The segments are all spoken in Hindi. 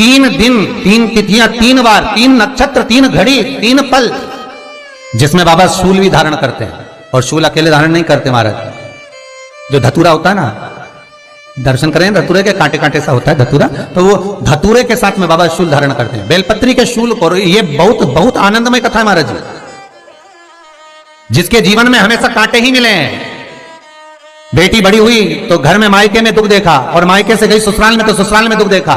3 दिन 3 तिथियां 3 बार 3 नक्षत्र 3 घड़ी 3 पल, जिसमें बाबा शूल भी धारण करते हैं। और शूल अकेले धारण नहीं करते महाराज, जो धतूरा होता है ना, दर्शन करें धतूरे के कांटे कांटे सा होता है धतूरा, तो वो धतूरे के साथ में बाबा शूल धारण करते हैं, बेलपत्री के शूल को। ये बहुत बहुत आनंदमय कथा है महाराज जी, जिसके जीवन में हमेशा कांटे ही मिले हैं। बेटी बड़ी हुई तो घर में मायके में दुख देखा, और मायके से गई ससुराल में तो ससुराल में दुख देखा।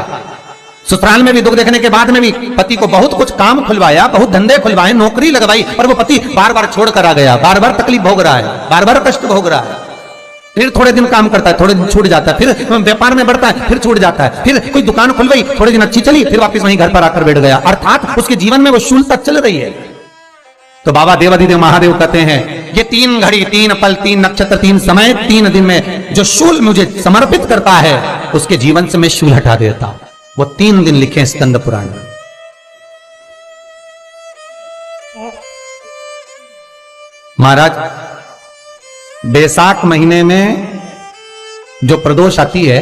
ससुराल में भी दुख देखने के बाद में भी पति को बहुत कुछ काम खुलवाया, बहुत धंधे खुलवाए, नौकरी लगवाई, पर वो पति बार बार छोड़कर आ गया, बार बार तकलीफ भोग रहा है, बार बार कष्ट भोग रहा है। फिर थोड़े दिन काम करता है, थोड़े दिन छूट जाता है, फिर व्यापार में बढ़ता है, फिर छूट जाता है, फिर कोई दुकान खुल गई, थोड़े दिन अच्छी चली, फिर वापस वहीं घर पर आकर बैठ गया। अर्थात उसके जीवन में वो शूलता चल रही है। तो बाबा देवाधिदेव महादेव कहते हैं, ये 3 घड़ी 3 पल 3 नक्षत्र 3 समय 3 दिन में जो शूल मुझे समर्पित करता है, उसके जीवन से मैं शूल हटा देता हूं। वो 3 दिन लिखे स्कंद पुराण में। महाराज, बैसाख महीने में जो प्रदोष आती है,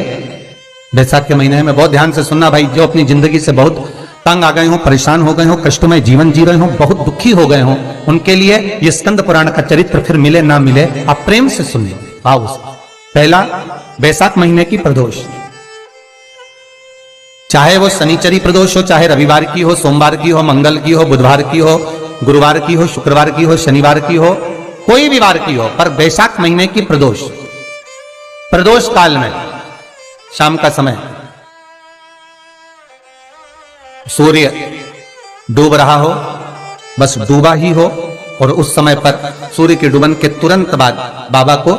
बैसाख के महीने में बहुत ध्यान से सुनना भाई, जो अपनी जिंदगी से बहुत तंग आ गए हो, परेशान हो गए हो, कष्टमय जीवन जी रहे हो, बहुत दुखी हो गए हो, उनके लिए ये स्कंद पुराण का चरित्र फिर मिले ना मिले, आप प्रेम से सुन लो। आओ, पहला बैसाख महीने की प्रदोष, चाहे वो शनिचरी प्रदोष हो, चाहे रविवार की हो, सोमवार की हो, मंगल की हो, बुधवार की हो, गुरुवार की हो, शुक्रवार की हो, शनिवार की हो, कोई भी वार की हो, पर बैसाख महीने की प्रदोष, प्रदोष काल में शाम का समय सूर्य डूब रहा हो, बस डूबा ही हो, और उस समय पर सूर्य के डूबन के तुरंत बाद बाबा को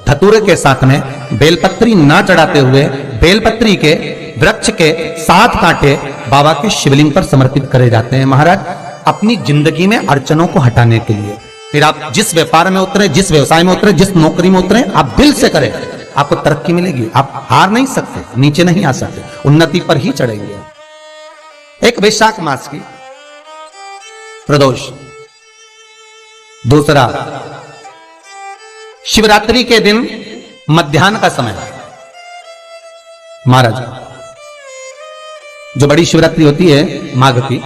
धतूरे के साथ में बेलपत्री ना चढ़ाते हुए बेलपत्री के वृक्ष के 7 कांटे बाबा के शिवलिंग पर समर्पित करे जाते हैं महाराज, अपनी जिंदगी में अड़चनों को हटाने के लिए। फिर आप जिस व्यापार में उतरे, जिस व्यवसाय में उतरे, जिस नौकरी में उतरे, आप दिल से करें, आपको तरक्की मिलेगी। आप हार नहीं सकते, नीचे नहीं आ सकते, उन्नति पर ही चढ़ेंगे। एक वैशाख मास की प्रदोष, दूसरा शिवरात्रि के दिन मध्याह्न का समय। महाराज, जो बड़ी शिवरात्रि होती है माघ की,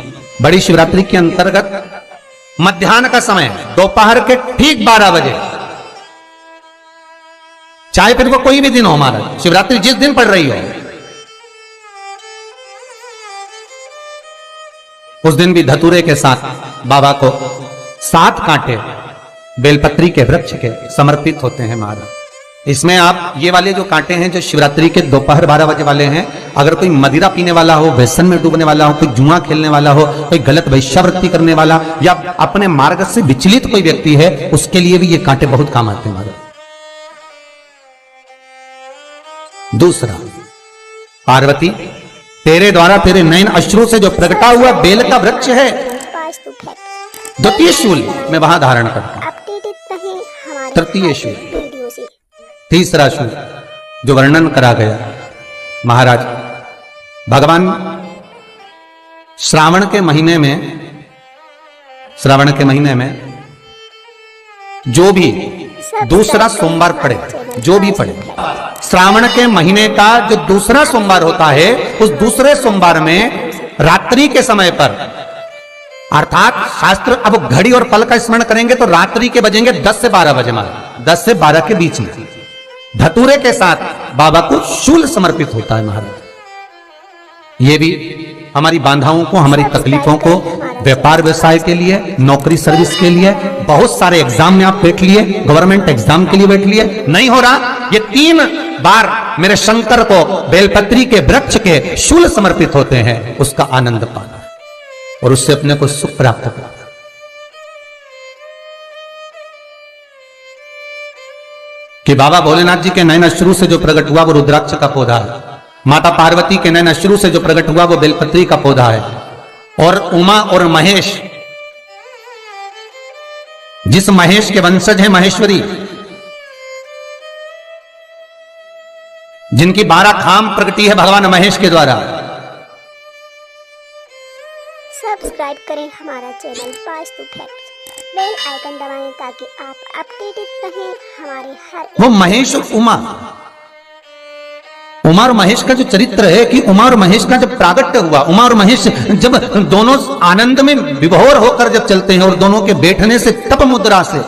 बड़ी शिवरात्रि के अंतर्गत मध्याह्न का समय, दोपहर के ठीक 12 बजे, चाहे फिर वो कोई भी दिन हो महाराज, शिवरात्रि जिस दिन पड़ रही हो, उस दिन भी धतूरे के साथ बाबा को 7 कांटे बेलपत्री के वृक्ष के समर्पित होते हैं महाराज। इसमें आप ये वाले जो कांटे हैं, जो शिवरात्रि के दोपहर 12 बजे वाले हैं, अगर कोई मदिरा पीने वाला हो, व्यसन में डूबने वाला हो, कोई जुआ खेलने वाला हो, कोई गलत वैश्यावृत्ति करने वाला, या अपने मार्ग से विचलित कोई व्यक्ति है, उसके लिए भी ये कांटे बहुत काम आते हैं महाराज। दूसरा, पार्वती, तेरे द्वारा तेरे नयन अश्रु से जो प्रगटा हुआ बेल का वृक्ष है, द्वितीय शूल मैं वहां धारण करता हूं। तृतीय शूल, तीसरा शूल जो वर्णन करा गया महाराज, भगवान श्रावण के महीने में जो भी दूसरा सोमवार पड़े, जो भी पड़े, श्रावण के महीने का जो दूसरा सोमवार होता है, उस दूसरे सोमवार में रात्रि के समय पर, अर्थात शास्त्र अब घड़ी और पल का स्मरण करेंगे तो रात्रि के बजेंगे 10 से 12 बजे महाराज, 10 से 12 के बीच में धतूरे के साथ बाबा को शूल समर्पित होता है महाराज। ये भी हमारी बाधाओं को, हमारी तकलीफों को, व्यापार व्यवसाय के लिए, नौकरी सर्विस के लिए, बहुत सारे एग्जाम में आप बैठ लिए, गवर्नमेंट एग्जाम के लिए बैठ लिए, नहीं हो रहा, ये 3 बार मेरे शंकर को बेलपत्री के वृक्ष के शूल समर्पित होते हैं, उसका आनंद पाना और उससे अपने को सुख प्राप्त करना। कि बाबा भोलेनाथ जी के नयन अश्रु से जो प्रकट हुआ वो रुद्राक्ष का पौधा है, माता पार्वती के नयन अश्रु से जो प्रकट हुआ वो बेलपत्री का पौधा है, और उमा और महेश, जिस महेश के वंशज है महेश्वरी, जिनकी 12 खाम प्रगति है भगवान महेश के द्वारा। सब्सक्राइब करें हमारा channel Vastu fact, bell icon दबाएं ताकि आप अपडेटेड रहें हमारे हर। वो महेश और उमा और महेश का जो चरित्र है कि उमा और महेश का जब प्रागट्य हुआ, उमा और महेश जब दोनों आनंद में विभोर होकर जब चलते हैं और दोनों के बैठने से तप मुद्रा से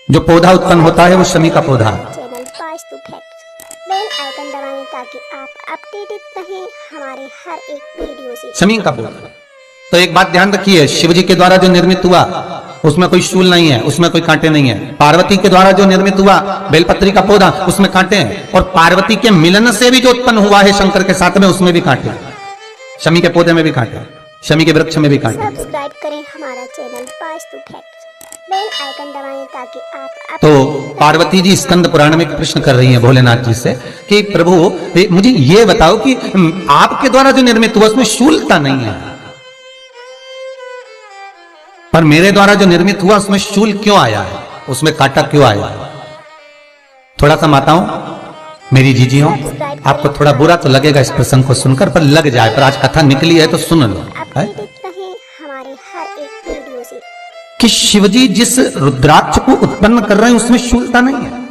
जो पौधा उत्पन्न होता है वो शमी का पौधा। चैनल पास्तु फैक्ट्स बेल आइकन दबाएं ताकि आप अपडेटेड रहें हमारे हर एक वीडियो से। शमी का पौधा। तो एक बात ध्यान रखिए, शिव जी के द्वारा जो निर्मित हुआ उसमें कोई शूल नहीं है, उसमें कोई कांटे नहीं है। पार्वती के द्वारा जो निर्मित हुआ बेलपत्री का पौधा, उसमें कांटे हैं। और पार्वती के मिलन से भी जो उत्पन्न हुआ है शंकर के साथ में, उसमें भी कांटे। शमी के पौधे में भी कांटे, शमी के वृक्ष में भी कांटे। सब्सक्राइब करें हमारा चैनल पास्तु फैक्ट्स, बेल आइकन दबाएं ताकि आप तो पार्वती जी स्कंद पुराण में एक प्रश्न कर रही हैं भोलेनाथ जी से कि प्रभु मुझे ये बताओ कि आपके द्वारा जो निर्मित हुआ उसमें शूलता नहीं है, पर मेरे द्वारा जो निर्मित हुआ उसमें शूल क्यों आया है, उसमें कांटा क्यों आया है? थोड़ा सा माताओं, मेरी जीजियों, आपको थोड़ा बुरा तो लगेगा इस प्रसंग को सुनकर, पर लग जाए, पर आज कथा निकली है तो सुन लो है? हमारे हर एक वीडियो से कि शिवजी जिस रुद्राक्ष को उत्पन्न कर रहे हैं उसमें शूलता नहीं है,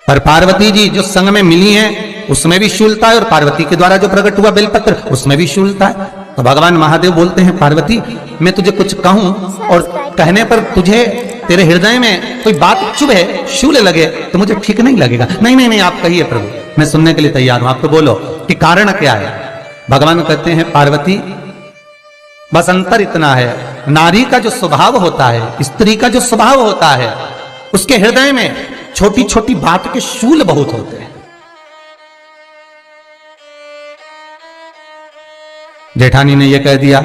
पर पार्वती जी जो संग में मिली हैं उसमें भी शूलता है, और पार्वती के द्वारा जो प्रकट हुआ बेलपत्र उसमें भी शूलता है। तो भगवान महादेव बोलते हैं पार्वती मैं तुझे कुछ कहूं और कहने पर तुझे तेरे हृदय में कोई बात चुभे, शूल लगे तो मुझे ठीक नहीं लगेगा। नहीं नहीं नहीं, आप कहिए प्रभु, मैं सुनने के लिए तैयार हूं, आप तो बोलो कि कारण क्या है। भगवान कहते हैं पार्वती बस अंतर इतना है, नारी का जो स्वभाव होता है, स्त्री का जो स्वभाव होता है, उसके हृदय में छोटी छोटी बात के शूल बहुत होते हैं। जेठानी ने ये कह दिया,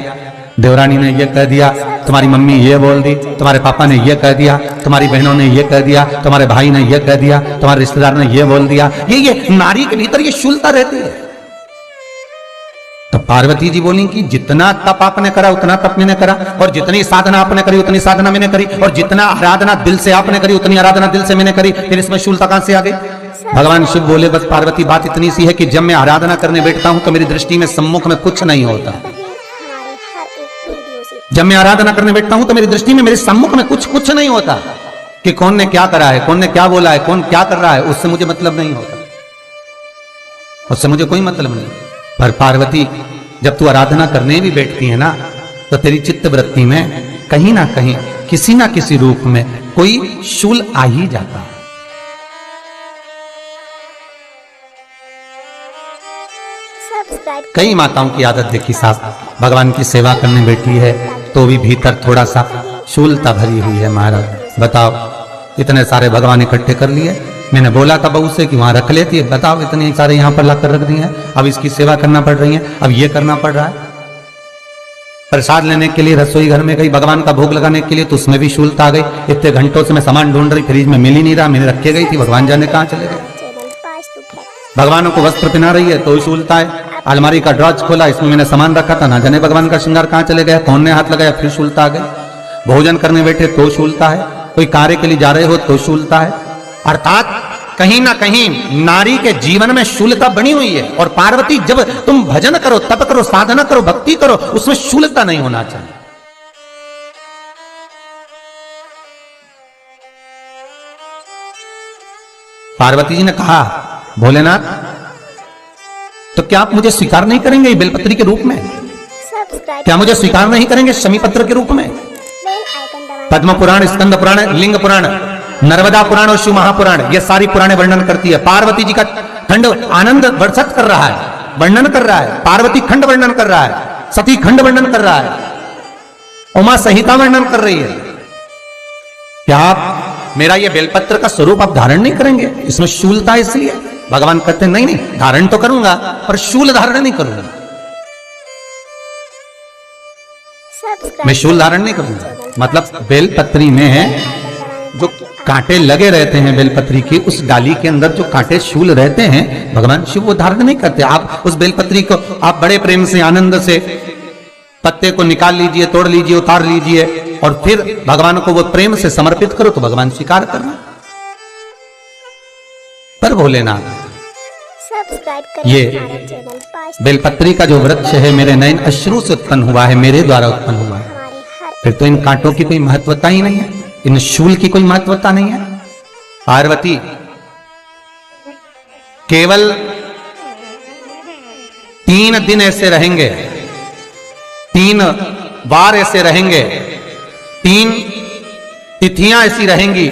देवरानी ने ये कह दिया, तुम्हारी मम्मी ये बोल दी, तुम्हारे पापा ने ये कह दिया, तुम्हारी बहनों ने ये कह दिया, तुम्हारे भाई ने ये कह दिया, तुम्हारे रिश्तेदार ने ये बोल दिया। ये नारी के भीतर ये शूलता रहती है। तो पार्वती जी बोली कि जितना तप आपने करा उतना तप मैंने करा, और जितनी साधना आपने करी उतनी साधना मैंने करी, और जितना आराधना दिल से आपने करी उतनी आराधना दिल से मैंने करी, फिर इसमें शूलता कहां से आ गई? भगवान शिव बोले बस पार्वती बात इतनी सी है कि जब मैं आराधना करने बैठता हूं तो मेरी दृष्टि में सम्मुख में कुछ नहीं होता। जब मैं आराधना करने बैठता हूं तो मेरी दृष्टि में मेरे सम्मुख में कुछ नहीं होता कि कौन ने क्या करा है, कौन ने क्या बोला है, कौन क्या कर रहा है, उससे मुझे मतलब नहीं होता, उससे मुझे कोई मतलब नहीं। पर पार्वती जब तू आराधना करने भी बैठती है ना तो तेरी चित्त वृत्ति में कहीं ना कहीं किसी ना किसी रूप में कोई शूल आ ही जाता है। कई माताओं की आदत देखी साहब, भगवान की सेवा करने बैठी है तो भी भीतर थोड़ा सा शूलता भरी हुई है। महाराज बताओ, इतने सारे भगवान इकट्ठे कर लिए, मैंने बोला था बहू से कि वहां रख लेती है, बताओ इतने सारे यहाँ पर लाकर रख दिए हैं, अब इसकी सेवा करना पड़ रही है, अब ये करना पड़ रहा है। प्रसाद लेने के लिए रसोई घर में गई, भगवान का भोग लगाने के लिए, तो उसमें भी शूलता आ गई। इतने घंटों से मैं सामान ढूंढ रही, फ्रिज में मिल ही नहीं रहा, मैंने रखे गई थी, भगवान जाने कहाँ चले गए। भगवानों को वस्त्र पहना रही है तो शूलता है। अलमारी का ड्रॉज खोला, इसमें मैंने सामान रखा था, ना जाने भगवान का श्रृंगार कहाँ चले गया, कौन ने हाथ लगाया, फिर शूलता आ गई। भोजन करने बैठे तो शूलता है, कोई कार्य के लिए जा रहे हो तो शूलता है। अर्थात कहीं ना कहीं नारी के जीवन में शूलता बनी हुई है। और पार्वती जब तुम भजन करो, तप करो, साधना करो, भक्ति करो, उसमें शूलता नहीं होना चाहिए। पार्वती जी ने कहा भोलेनाथ तो क्या आप मुझे स्वीकार नहीं करेंगे बेलपत्री के रूप में? क्या मुझे स्वीकार नहीं करेंगे शमी पत्र के रूप में? पद्म पुराण, स्कंद पुराण, लिंग पुराण, नर्मदा पुराण और शिव महापुराण, ये सारी पुराणे वर्णन करती है। पार्वती जी का खंड आनंद वर्षत कर रहा है, वर्णन कर रहा है। पार्वती खंड वर्णन कर रहा है, सती खंड वर्णन कर रहा है, उमा संहिता वर्णन कर रही है। क्या आप मेरा ये बेलपत्र का स्वरूप आप धारण नहीं करेंगे? इसमें शूलता इसलिए भगवान कहते हैं नहीं नहीं, धारण तो करूंगा पर शूल धारण नहीं करूंगा, मैं शूल धारण नहीं करूंगा। मतलब बेलपत्री में जो कांटे लगे रहते हैं बेलपत्री की, उस डाली के अंदर जो कांटे शूल रहते हैं, भगवान शिव वो धारण नहीं करते। आप उस बेलपत्री को आप बड़े प्रेम से, आनंद से पत्ते को निकाल लीजिए, तोड़ लीजिए, उतार लीजिए, और फिर भगवान को वो प्रेम से समर्पित करो तो भगवान स्वीकार करना। पर भोलेनाथ ये बेलपत्री का जो वृक्ष है मेरे नयन अश्रु से उत्पन्न हुआ है, मेरे द्वारा उत्पन्न हुआ है, फिर तो इन कांटों की कोई महत्वता ही नहीं है, इन शूल की कोई महत्वता नहीं है। पार्वती केवल 3 दिन ऐसे रहेंगे, 3 बार ऐसे रहेंगे, 3 तिथियां ऐसी रहेंगी,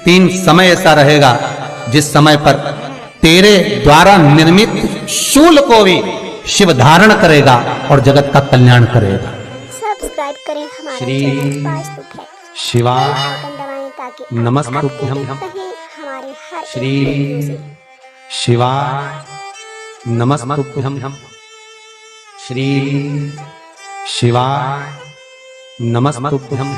3 समय ऐसा रहेगा जिस समय पर तेरे द्वारा निर्मित शूल को भी शिव धारण करेगा और जगत का कल्याण करेगा। सब्सक्राइब करें हमारे श्री चैनल वास्तु फैक्ट्स, शिवाय आइकन दबाएं ताकि आप नमस्तुभ्यं। अपडेट रहें हमारे हर एक श्री वीडियो से। शिवाय नमस्तुभ्यं। श्री शिवाय नमस्तुभ्यं।